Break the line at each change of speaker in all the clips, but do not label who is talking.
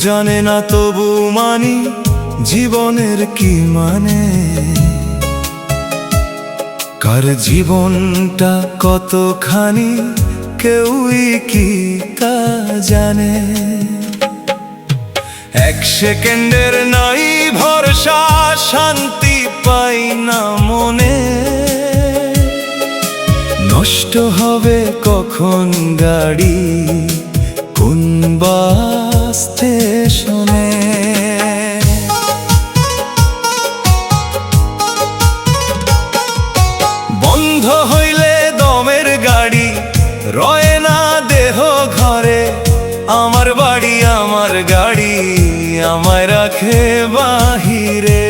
জানে না তবু মানি জীবনের কি মানে। কার জীবনটা কতখানি কেউই কি তা জানে। এক সেকেন্ডের নাই ভরসা, শান্তি পাই না মনে। নষ্ট হবে কখন গাড়ি, কোন বাস স্টেশনে। বন্ধ হইলে দমের গাড়ি, রয় না দেহ ঘরে। আমার বাড়ি আমার গাড়ি, আমায় রাখে বাহিরে।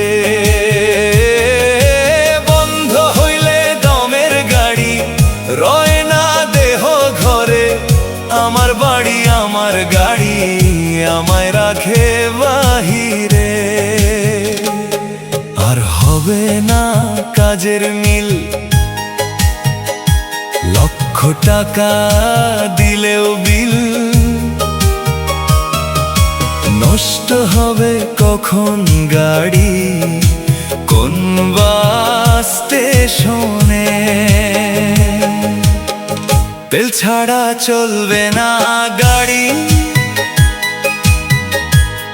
বন্ধ হইলে দমের গাড়ি, রয় না দেহ ঘরে। আমার বাড়ি আমার গাড়ি, আমায় রাখে বাহিরে। আর হবে না কাজের মিল, লক্ষ টাকা দিলেও বিল। নষ্ট হবে কখন গাড়ি, কোন বাস স্টেশনে। তেল ছাড়া চলবে না গাড়ি,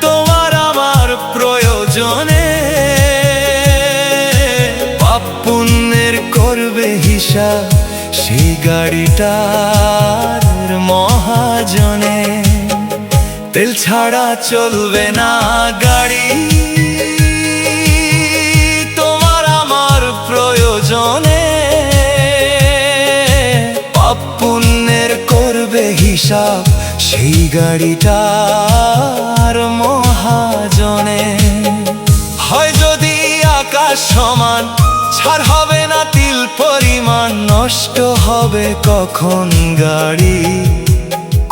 তোমার আমার প্রয়োজনে। পাপ পুণ্যের করবে হিসাব সেই গাড়িটার মহাজনে। তেল ছাড়া চলবে না গাড়ি, তোমার আমার প্রয়োজনে। পাপ পুণ্যের করবে হিসাব সেই গাড়িটার মহাজনে। হয় যদি আকাশ সমান, ছাড় হবে না তিল পরিমাণ। নষ্ট হবে কখন গাড়ি,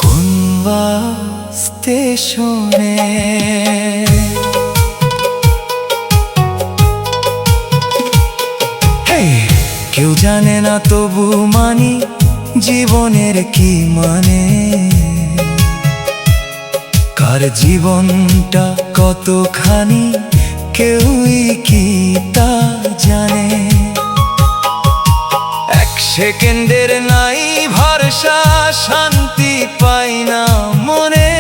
কোন বাস স্টেশনে। কেউ জানে না তবু মানি জীবনের কি মানে। কার জীবনটা কতখানি কেউই কি তা জানে। এক সেকেন্ডের নাই ভরসা, শান্তি পাই না মনে।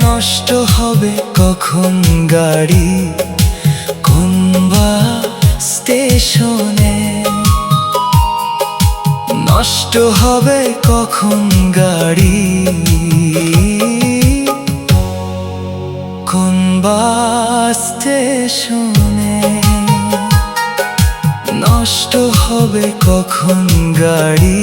নষ্ট হবে কখন গাড়ি, কোন বাস স্টেশনে। নষ্ট হবে কখন গাড়ি, কোন বাস স্টেশনে। নষ্ট হবে কখন গাড়ি।